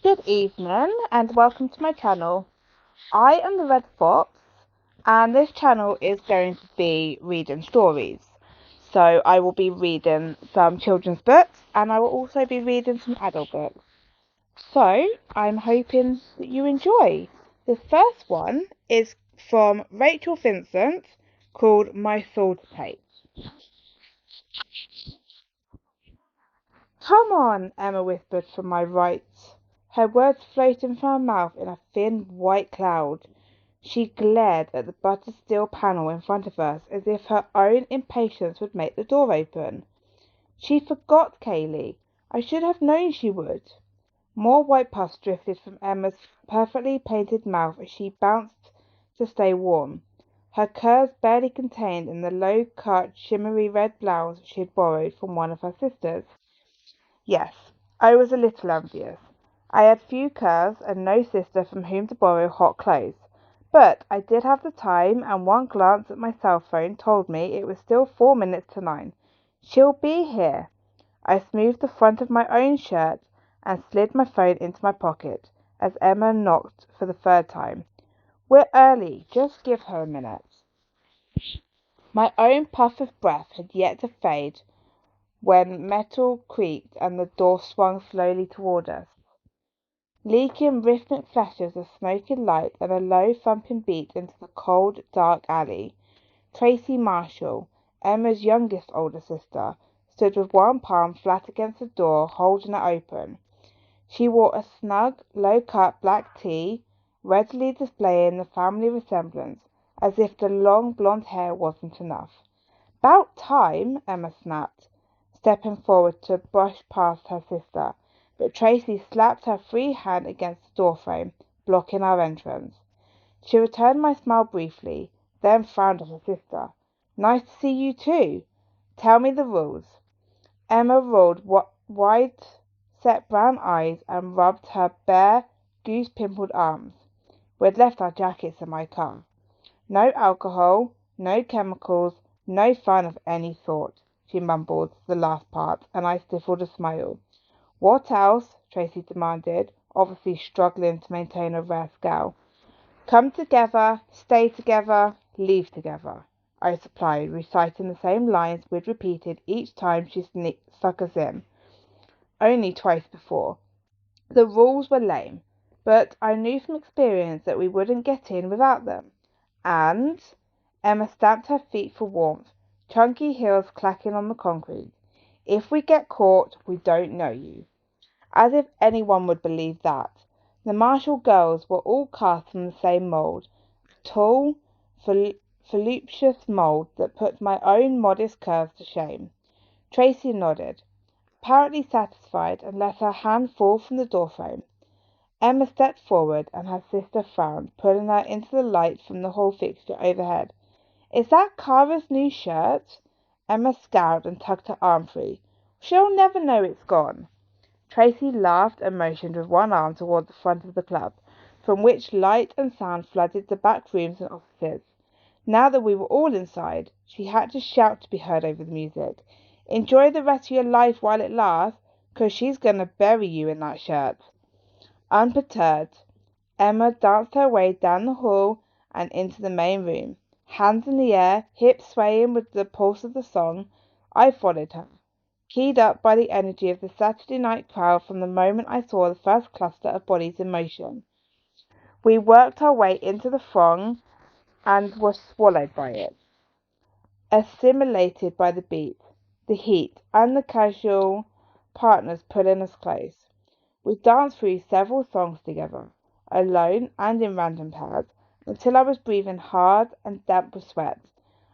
Good evening and welcome to my channel. I am the Red Fox and this channel is going to be reading stories. So I will be reading some children's books and I will also be reading some adult books. So I'm hoping that you enjoy. The first one is from Rachel Vincent called My Sword Tape. Come on, Emma whispered from my right, her words floating from her mouth in a thin white cloud. She glared at the buttered steel panel in front of us as if her own impatience would make the door open. She forgot, Kaylee. I should have known she would. More white puffs drifted from Emma's perfectly painted mouth as she bounced to stay warm, her curves barely contained in the low-cut, shimmery red blouse she had borrowed from one of her sisters. Yes, I was a little envious. I had few curves and no sister from whom to borrow hot clothes. But I did have the time, and one glance at my cell phone told me it was still 4 minutes to 9. She'll be here. I smoothed the front of my own shirt and slid my phone into my pocket as Emma knocked for the third time. We're early. Just give her a minute. My own puff of breath had yet to fade when metal creaked and the door swung slowly toward us, leaking rhythmic flashes of smoky light and a low thumping beat into the cold, dark alley. Tracy Marshall, Emma's youngest older sister, stood with one palm flat against the door, holding it open. She wore a snug, low-cut black tee, readily displaying the family resemblance, as if the long blonde hair wasn't enough. "'Bout time," Emma snapped, stepping forward to brush past her sister, but Tracy slapped her free hand against the doorframe, blocking our entrance. She returned my smile briefly, then frowned at her sister. "Nice to see you too. Tell me the rules." Emma rolled wide-set brown eyes and rubbed her bare, goose-pimpled arms. We'd left our jackets in my car. "No alcohol, no chemicals, no fun of any sort," she mumbled the last part, and I stifled a smile. "What else?" Tracy demanded, obviously struggling to maintain a rare scowl. "Come together, stay together, leave together," I supplied, reciting the same lines we'd repeated each time she stuck us in, only twice before. The rules were lame, but I knew from experience that we wouldn't get in without them. And Emma stamped her feet for warmth, chunky heels clacking on the concrete. "If we get caught, we don't know you." As if anyone would believe that. The Marshall girls were all cast from the same mould, a tall, voluptuous mould that put my own modest curves to shame. Tracy nodded, apparently satisfied, and let her hand fall from the doorframe. Emma stepped forward, and her sister frowned, pulling her into the light from the hall fixture overhead. "Is that Kara's new shirt?" Emma scowled and tugged her arm free. "She'll never know it's gone." Tracy laughed and motioned with one arm toward the front of the club, from which light and sound flooded the back rooms and offices. Now that we were all inside, she had to shout to be heard over the music. "Enjoy the rest of your life while it lasts, 'cause she's gonna bury you in that shirt." Unperturbed, Emma danced her way down the hall and into the main room, hands in the air, hips swaying with the pulse of the song. I followed her, keyed up by the energy of the Saturday night crowd from the moment I saw the first cluster of bodies in motion. We worked our way into the throng and were swallowed by it, assimilated by the beat, the heat, and the casual partners pulling us close. We danced through several songs together, alone and in random pairs, until I was breathing hard and damp with sweat.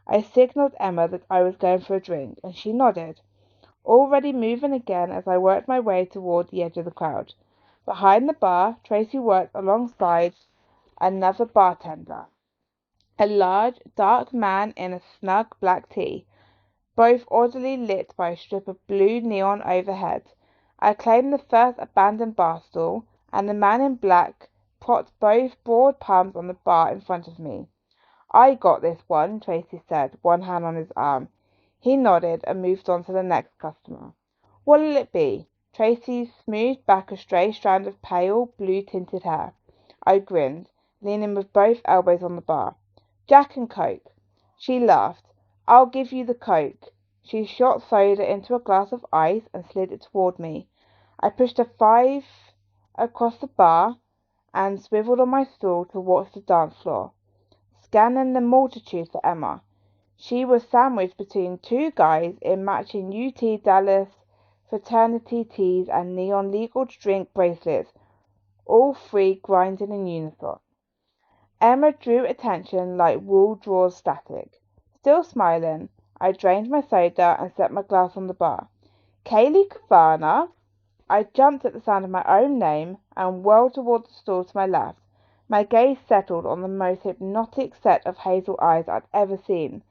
I signaled Emma that I was going for a drink, and she nodded, already moving again as I worked my way toward the edge of the crowd. Behind the bar, Tracy worked alongside another bartender, a large, dark man in a snug black tee, both oddly lit by a strip of blue neon overhead. I claimed the first abandoned bar stool, and the man in black propped both broad palms on the bar in front of me. "I got this one," Tracy said, one hand on his arm. He nodded and moved on to the next customer. "What'll it be?" Tracy smoothed back a stray strand of pale, blue-tinted hair. I grinned, leaning with both elbows on the bar. Jack and Coke. She laughed. I'll give you the Coke. She shot soda into a glass of ice and slid it toward me. I pushed a 5 across the bar and swiveled on my stool to watch the dance floor, scanning the multitude for Emma. She was sandwiched between two guys in matching UT Dallas fraternity tees and neon legal drink bracelets, all three grinding in unison. Emma drew attention like wool draws static. Still smiling, I drained my soda and set my glass on the bar. Kaylee Cavanaugh. I jumped at the sound of my own name and whirled toward the stall to my left. My gaze settled on the most hypnotic set of hazel eyes I'd ever seen,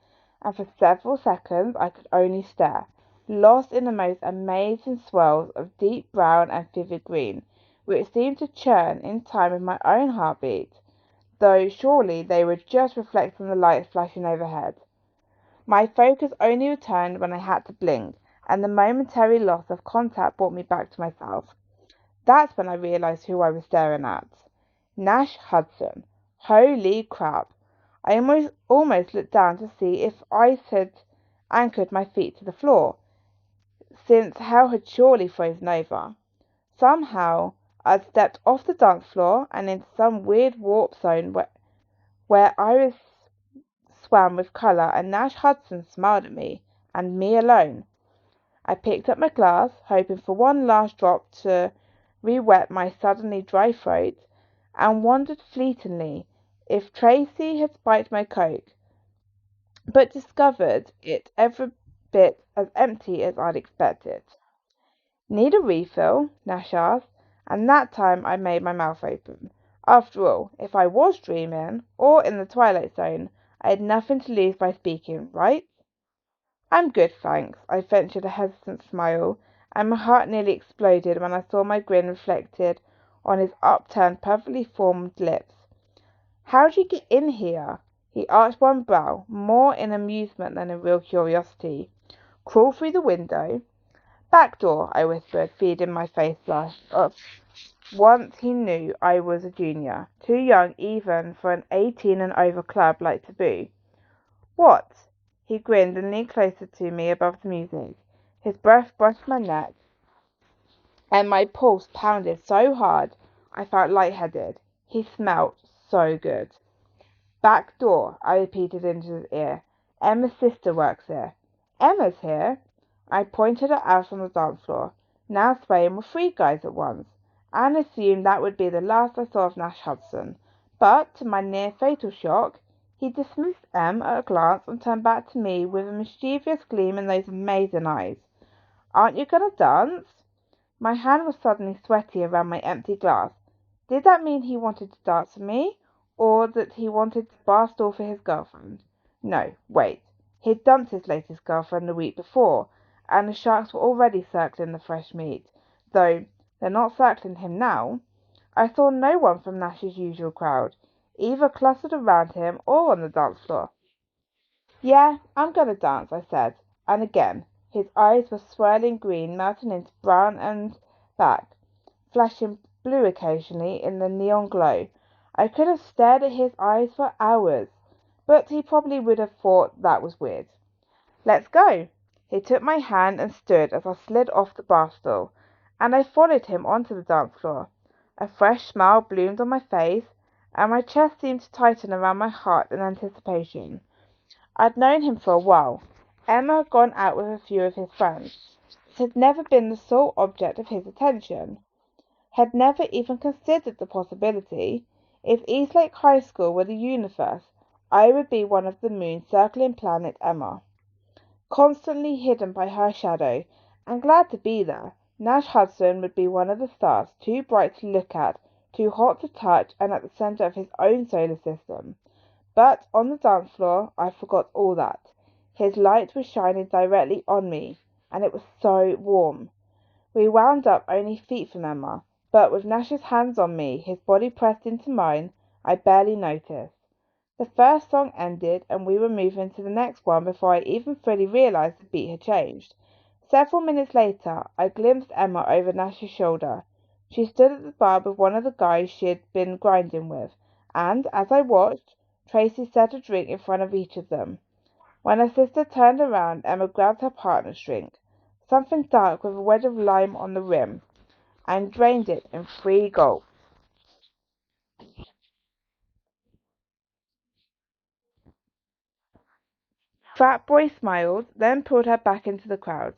and for several seconds I could only stare, lost in the most amazing swirls of deep brown and vivid green, which seemed to churn in time with my own heartbeat, though surely they were just reflecting the light flashing overhead. My focus only returned when I had to blink, and the momentary loss of contact brought me back to myself. That's when I realized who I was staring at. Nash Hudson. Holy crap. I almost looked down to see if ice had anchored my feet to the floor, since hell had surely frozen over. Somehow, I'd stepped off the dance floor and into some weird warp zone where iris swam with colour and Nash Hudson smiled at me, and me alone. I picked up my glass, hoping for one last drop to re-wet my suddenly dry throat, and wondered fleetingly if Tracy had spiked my Coke, but discovered it every bit as empty as I'd expected. Need a refill? Nash asked, and that time I made my mouth open. After all, if I was dreaming, or in the Twilight Zone, I had nothing to lose by speaking, right? I'm good, thanks. I ventured a hesitant smile, and my heart nearly exploded when I saw my grin reflected on his upturned, perfectly formed lips. How'd you get in here? He arched one brow, more in amusement than in real curiosity. Crawl through the window? Back door, I whispered, feeding my face flush. Once he knew I was a junior, too young even for an 18 and over club like Taboo. What? He grinned and leaned closer to me above the music. His breath brushed my neck, and my pulse pounded so hard I felt lightheaded. He smelled so good. Back door, I repeated into his ear. Emma's sister works here. Emma's here? I pointed her out on the dance floor, now swaying with three guys at once, and assumed that would be the last I saw of Nash Hudson. But, to my near-fatal shock, he dismissed Em at a glance and turned back to me with a mischievous gleam in those amazing eyes. Aren't you going to dance? My hand was suddenly sweaty around my empty glass. Did that mean he wanted to dance with me, or that he wanted to bar stall for his girlfriend? No, wait. He'd dumped his latest girlfriend the week before, and the sharks were already circling the fresh meat, though they're not circling him now. I saw no one from Nash's usual crowd, either clustered around him or on the dance floor. Yeah, I'm gonna dance, I said, and again his eyes were swirling green, melting into brown and back, flashing blue occasionally in the neon glow. I could have stared at his eyes for hours, but he probably would have thought that was weird. Let's go. He took my hand and stood as I slid off the bar stool, and I followed him onto the dance floor. A fresh smile bloomed on my face, and my chest seemed to tighten around my heart in anticipation. I'd known him for a while. Emma had gone out with a few of his friends, but had never been the sole object of his attention. Had never even considered the possibility, if Eastlake High School were the universe, I would be one of the moon-circling planet Emma, constantly hidden by her shadow, and glad to be there. Nash Hudson would be one of the stars, too bright to look at, too hot to touch, and at the center of his own solar system. But on the dance floor, I forgot all that. His light was shining directly on me, and it was so warm. We wound up only feet from Emma, but with Nash's hands on me, his body pressed into mine, I barely noticed. The first song ended, and we were moving to the next one before I even fully realized the beat had changed. Several minutes later, I glimpsed Emma over Nash's shoulder. She stood at the bar with one of the guys she had been grinding with, and, as I watched, Tracy set a drink in front of each of them. When her sister turned around, Emma grabbed her partner's drink, something dark with a wedge of lime on the rim, and drained it in 3 gulps. Fat Boy smiled, then pulled her back into the crowd.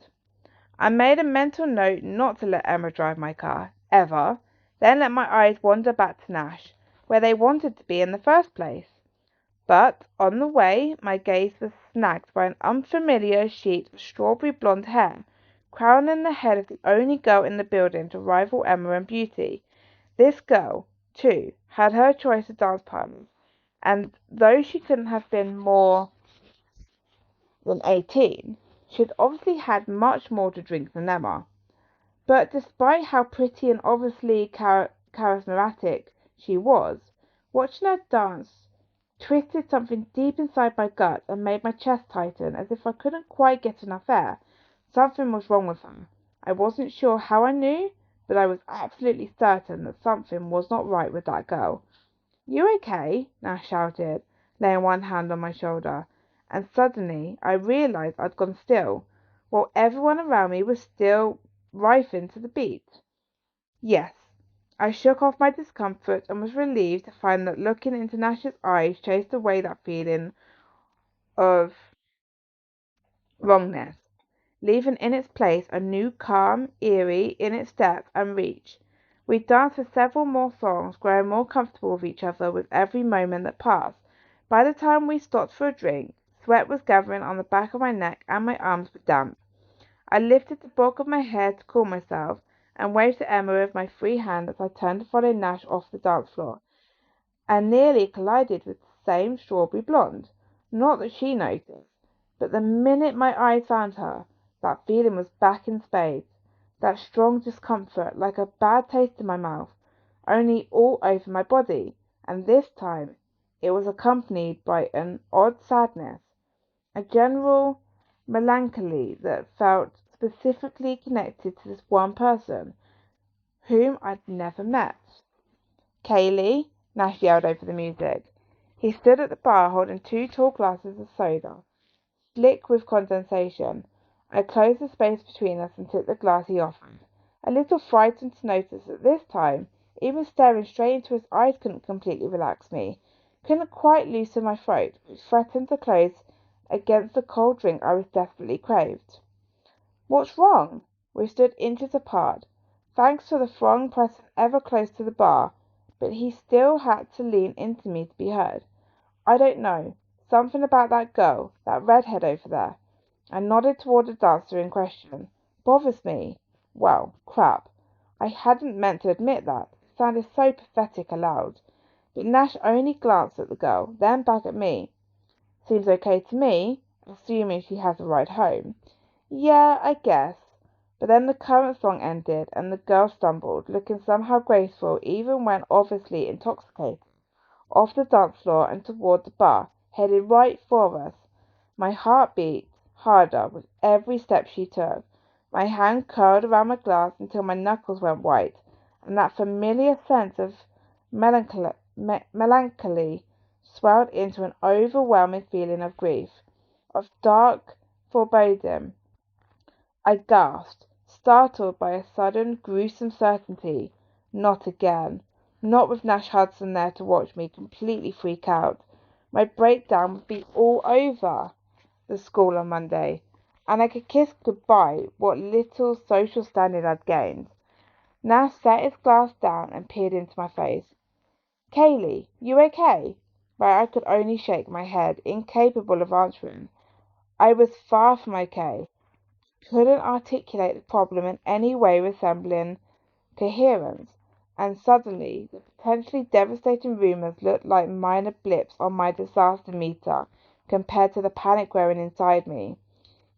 I made a mental note not to let Emma drive my car, ever, then let my eyes wander back to Nash, where they wanted to be in the first place. But, on the way, my gaze was snagged by an unfamiliar sheet of strawberry blonde hair, crowning the head of the only girl in the building to rival Emma in beauty. This girl, too, had her choice of dance partners, and though she couldn't have been more than 18, she had obviously had much more to drink than Emma. But despite how pretty and obviously charismatic she was, watching her dance twisted something deep inside my gut and made my chest tighten as if I couldn't quite get enough air. Something was wrong with her. I wasn't sure how I knew, but I was absolutely certain that something was not right with that girl. "You okay?" Nash shouted, laying one hand on my shoulder, and suddenly I realized I'd gone still, while everyone around me was still rifling to the beat. Yes. I shook off my discomfort and was relieved to find that looking into Nash's eyes chased away that feeling of wrongness, leaving in its place a new calm, eerie in its depth and reach. We danced for several more songs, growing more comfortable with each other with every moment that passed. By the time we stopped for a drink, sweat was gathering on the back of my neck and my arms were damp. I lifted the bulk of my hair to cool myself, and waved to Emma with my free hand as I turned to follow Nash off the dance floor, and nearly collided with the same strawberry blonde. Not that she noticed, but the minute my eyes found her, that feeling was back in spades. That strong discomfort, like a bad taste in my mouth, only all over my body, and this time it was accompanied by an odd sadness, a general melancholy that felt specifically connected to this one person, whom I'd never met. "Kaylee!" Nash yelled over the music. He stood at the bar holding 2 tall glasses of soda, slick with condensation. I closed the space between us and took the glass he offered, a little frightened to notice that this time even staring straight into his eyes couldn't completely relax me, couldn't quite loosen my throat, which threatened to close against the cold drink I was desperately craved. "What's wrong?" We stood inches apart, thanks to the throng pressing ever close to the bar, but he still had to lean into me to be heard. "I don't know. Something about that girl, that redhead over there." I nodded toward the dancer in question. "Bothers me." Well, crap. I hadn't meant to admit that. It sounded so pathetic aloud. But Nash only glanced at the girl, then back at me. "Seems okay to me, assuming she has a ride home." "Yeah, I guess." But then the current song ended, and the girl stumbled, looking somehow graceful even when obviously intoxicated, off the dance floor and toward the bar, headed right for us. My heart beat harder with every step she took. My hand curled around my glass until my knuckles went white, and that familiar sense of melancholy swelled into an overwhelming feeling of grief, of dark foreboding. I gasped, startled by a sudden, gruesome certainty. Not again. Not with Nash Hudson there to watch me completely freak out. My breakdown would be all over the school on Monday, and I could kiss goodbye what little social standing I'd gained. Nash set his glass down and peered into my face. "Kaylee, you okay?" But I could only shake my head, incapable of answering. I was far from okay. Couldn't articulate the problem in any way resembling coherence, and suddenly the potentially devastating rumors looked like minor blips on my disaster meter compared to the panic growing inside me.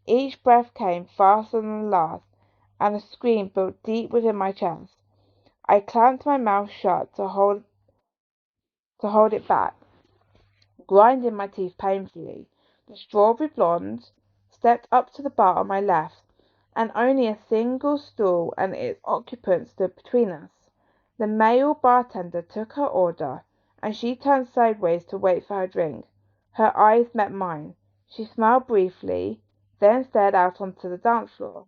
Each breath came faster than the last, and a scream built deep within my chest. I clamped my mouth shut to hold it back, grinding my teeth painfully. The strawberry blonde stepped up to the bar on my left, and only a single stool and its occupant stood between us. The male bartender took her order, and she turned sideways to wait for her drink. Her eyes met mine. She smiled briefly, then stared out onto the dance floor.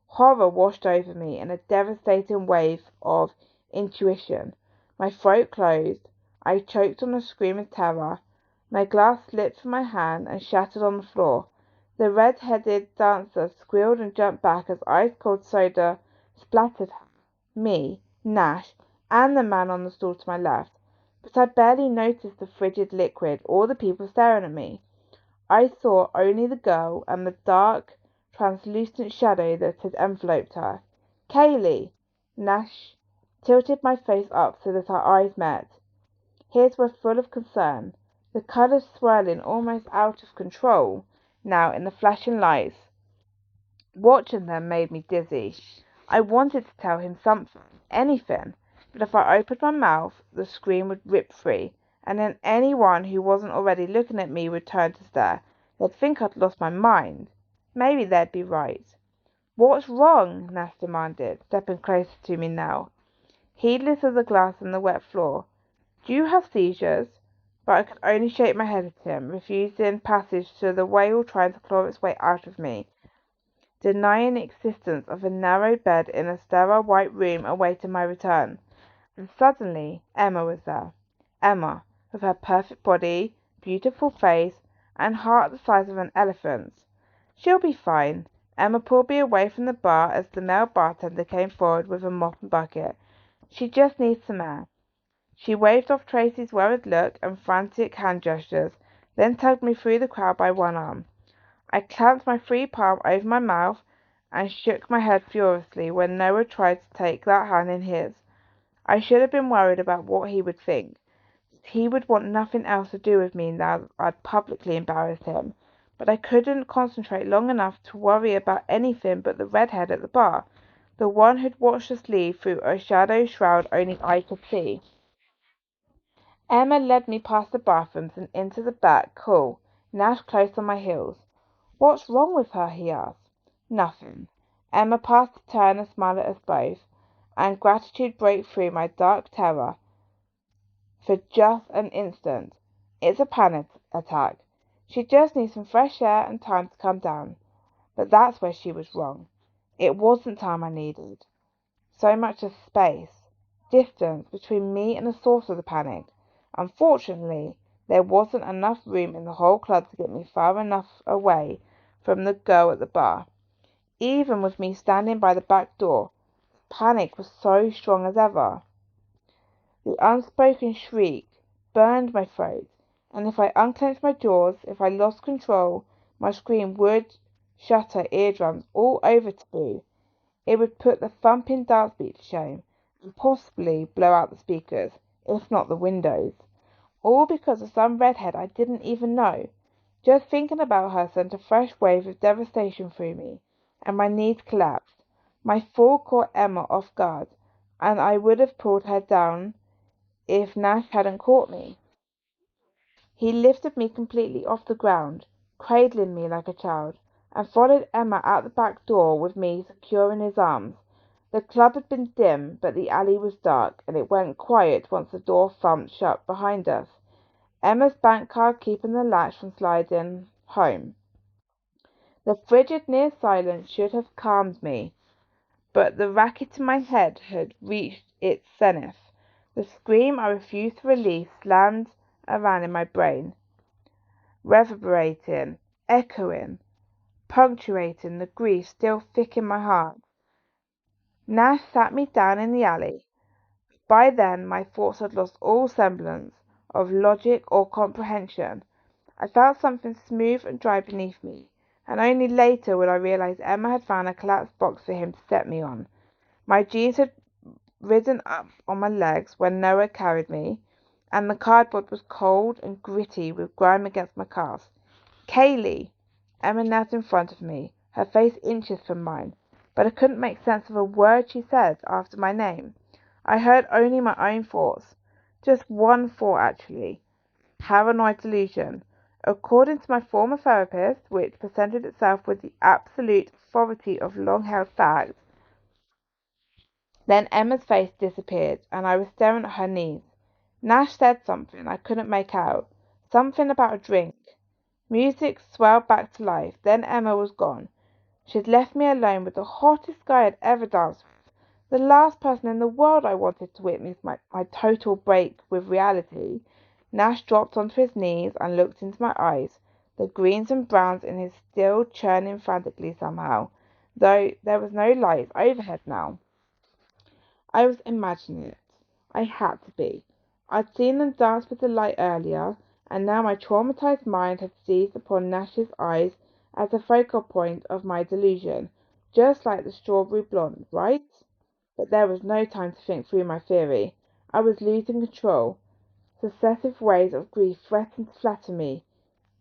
Horror washed over me in a devastating wave of intuition. My throat closed. I choked on a scream of terror. My glass slipped from my hand and shattered on the floor. The red-headed dancer squealed and jumped back as ice-cold soda splattered me, Nash, and the man on the stool to my left. But I barely noticed the frigid liquid or the people staring at me. I saw only the girl and the dark, translucent shadow that had enveloped her. Kaylee! Nash tilted my face up so that our eyes met. His were full of concern, the colours swirling almost out of control now in the flashing lights. Watching them made me dizzy. I wanted to tell him something, anything, but if I opened my mouth, the scream would rip free, and then anyone who wasn't already looking at me would turn to stare. They'd think I'd lost my mind. Maybe they'd be right. What's wrong? Nash demanded, stepping closer to me now, heedless of the glass and the wet floor. Do you have seizures? But I could only shake my head at him, refusing passage to the wail trying to claw its way out of me, denying the existence of a narrow bed in a sterile white room awaiting my return. And suddenly Emma was there. Emma, with her perfect body, beautiful face, and heart the size of an elephant's. She'll be fine. Emma pulled me away from the bar as the male bartender came forward with a mop and bucket. She just needs some air. She waved off Tracy's worried look and frantic hand gestures, then tugged me through the crowd by one arm. I clamped my free palm over my mouth and shook my head furiously when Noah tried to take that hand in his. I should have been worried about what he would think. He would want nothing else to do with me now that I'd publicly embarrassed him. But I couldn't concentrate long enough to worry about anything but the redhead at the bar, the one who'd watched us leave through a shadow shroud only I could see. Emma led me past the bathrooms and into the back hall, Nash close on my heels. What's wrong with her? He asked. Nothing. Emma passed the turn and smiled at us both, and gratitude broke through my dark terror for just an instant. It's a panic attack. She just needs some fresh air and time to calm down. But that's where she was wrong. It wasn't time I needed. So much as space, distance between me and the source of the panic. Unfortunately, there wasn't enough room in the whole club to get me far enough away from the girl at the bar. Even with me standing by the back door, panic was so strong as ever. The unspoken shriek burned my throat, and if I unclenched my jaws, if I lost control, my scream would shatter eardrums all over Taboo. It would put the thumping dance beat to shame, and possibly blow out the speakers, if not the windows. All because of some redhead I didn't even know. Just thinking about her sent a fresh wave of devastation through me, and my knees collapsed. My fall caught Emma off guard, and I would have pulled her down if Nash hadn't caught me. He lifted me completely off the ground, cradling me like a child, and followed Emma out the back door with me secure in his arms. The club had been dim, but the alley was dark, and it went quiet once the door thumped shut behind us, Emma's bank card keeping the latch from sliding home. The frigid near silence should have calmed me, but the racket in my head had reached its zenith. The scream I refused to release slammed around in my brain, reverberating, echoing, punctuating the grief still thick in my heart. Nash sat me down in the alley. By then my thoughts had lost all semblance of logic or comprehension. I felt something smooth and dry beneath me, and only later would I realize Emma had found a collapsed box for him to set me on. My jeans had ridden up on my legs when Noah carried me, and the cardboard was cold and gritty with grime against my calves. Kaylee! Emma knelt in front of me, her face inches from mine, but I couldn't make sense of a word she said after my name. I heard only my own thoughts. Just one thought, actually. Paranoid delusion. According to my former therapist, which presented itself with the absolute authority of long-held fact, then Emma's face disappeared, and I was staring at her knees. Nash said something I couldn't make out. Something about a drink. Music swelled back to life. Then Emma was gone. She'd left me alone with the hottest guy I'd ever danced with. The last person in the world I wanted to witness my total break with reality. Nash dropped onto his knees and looked into my eyes, the greens and browns in his still churning frantically somehow, though there was no light overhead now. I was imagining it. I had to be. I'd seen them dance with the light earlier, and now my traumatized mind had seized upon Nash's eyes as the focal point of my delusion, just like the strawberry blonde, right? But there was no time to think through my theory. I was losing control. Successive waves of grief threatened to flatten me,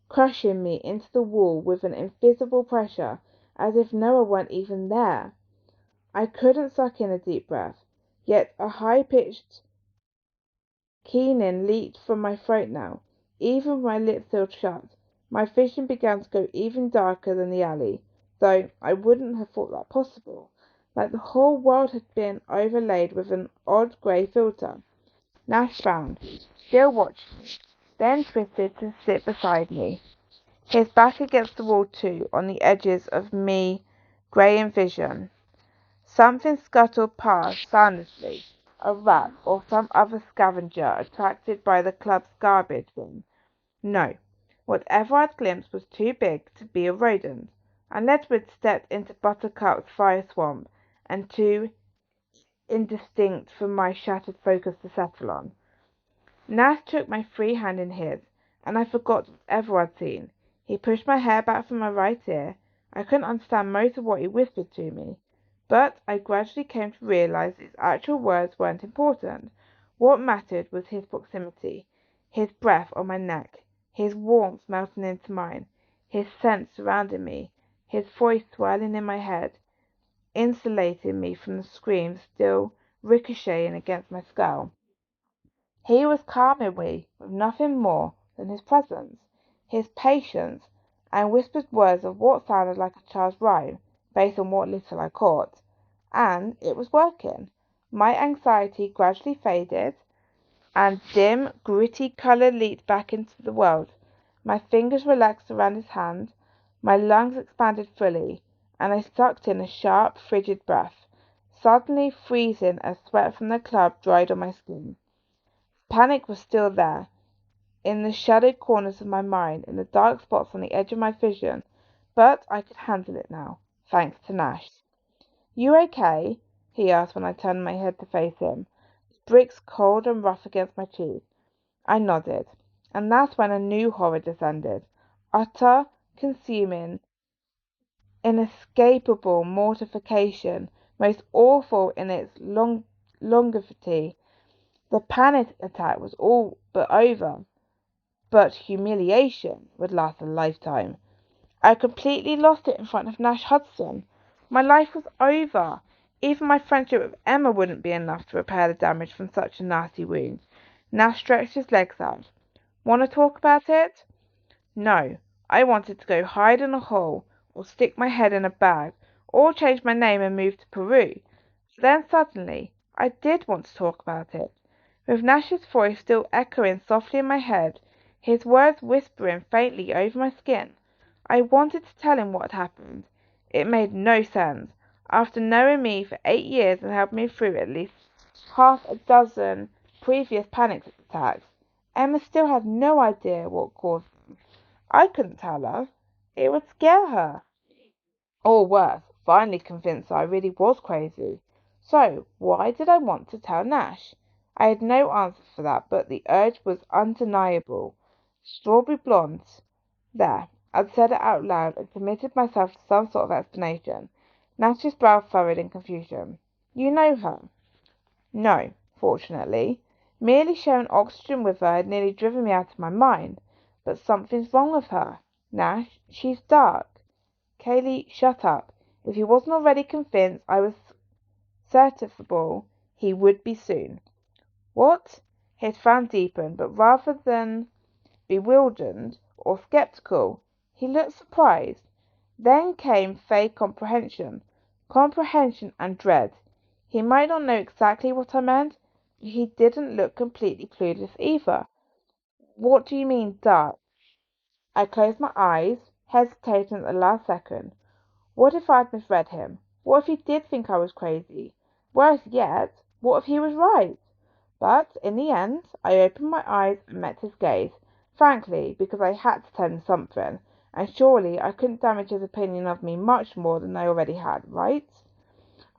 crushing me into the wall with an invisible pressure, as if Noah weren't even there. I couldn't suck in a deep breath, yet a high-pitched keening leaped from my throat now. Even with my lips still shut, my vision began to go even darker than the alley, though I wouldn't have thought that possible. Like the whole world had been overlaid with an odd grey filter. Nash frowned, still watching me, then twisted to sit beside me, his back against the wall too, on the edges of me, grey in vision. Something scuttled past soundlessly, a rat or some other scavenger attracted by the club's garbage bin. No, whatever I'd glimpsed was too big to be a rodent, unless we'd stepped into Buttercup's fire swamp and too indistinct for my shattered focus to settle on. Nash took my free hand in his, and I forgot whatever I'd seen. He pushed my hair back from my right ear. I couldn't understand most of what he whispered to me, but I gradually came to realize his actual words weren't important. What mattered was his proximity, his breath on my neck, his warmth melting into mine, his scent surrounding me, his voice swirling in my head, insulating me from the screams still ricocheting against my skull. He was calming me with nothing more than his presence, his patience, and whispered words of what sounded like a child's rhyme, based on what little I caught. And it was working. My anxiety gradually faded, and dim, gritty colour leaked back into the world. My fingers relaxed around his hand, my lungs expanded fully, and I sucked in a sharp, frigid breath, suddenly freezing as sweat from the club dried on my skin. Panic was still there, in the shadowed corners of my mind, in the dark spots on the edge of my vision, but I could handle it now, thanks to Nash. "You okay?" he asked when I turned my head to face him, bricks cold and rough against my cheek. I nodded, and that's when a new horror descended. Utter, consuming, inescapable mortification, most awful in its longevity. The panic attack was all but over, but humiliation would last a lifetime. I completely lost it in front of Nash Hudson. My life was over. Even my friendship with Emma wouldn't be enough to repair the damage from such a nasty wound. Nash stretched his legs out. "Want to talk about it?" No. I wanted to go hide in a hole, or stick my head in a bag, or change my name and move to Peru. Then suddenly, I did want to talk about it. With Nash's voice still echoing softly in my head, his words whispering faintly over my skin, I wanted to tell him what had happened. It made no sense. After knowing me for 8 years and helping me through at least half a dozen previous panic attacks, Emma still had no idea what caused them. I couldn't tell her. It would scare her. Or worse, finally convinced I really was crazy. So, why did I want to tell Nash? I had no answer for that, but the urge was undeniable. Strawberry blondes. There, I'd said it out loud and committed myself to some sort of explanation. Nash's brow furrowed in confusion. "You know her?" "No, fortunately. Merely sharing oxygen with her had nearly driven me out of my mind. But something's wrong with her. Nash, she's dark." Kaylee, shut up. If he wasn't already convinced I was certifiable, he would be soon. "What?" His frown deepened, but rather than bewildered or skeptical. He looked surprised. Then came fake comprehension. Comprehension and dread. He might not know exactly what I meant, but he didn't look completely clueless either. What do you mean, duck? I closed my eyes, hesitating at the last second. What if I'd misread him? What if he did think I was crazy? Worse yet, what if he was right? But in the end, I opened my eyes and met his gaze, frankly, because I had to tell him something, and surely I couldn't damage his opinion of me much more than I already had, right?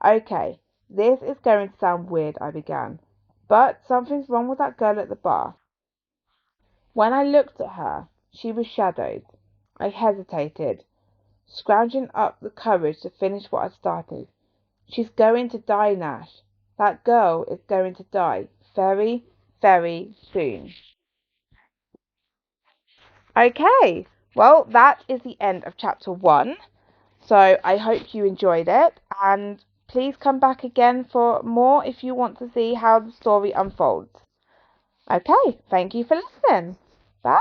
Okay, this is going to sound weird, I began, but something's wrong with that girl at the bar. When I looked at her, she was shadowed. I hesitated, scrounging up the courage to finish what I'd started. She's going to die, Nash. That girl is going to die very, very soon. Okay, well, that is the end of chapter one. So I hope you enjoyed it, and please come back again for more if you want to see how the story unfolds. Okay, thank you for listening. Bye.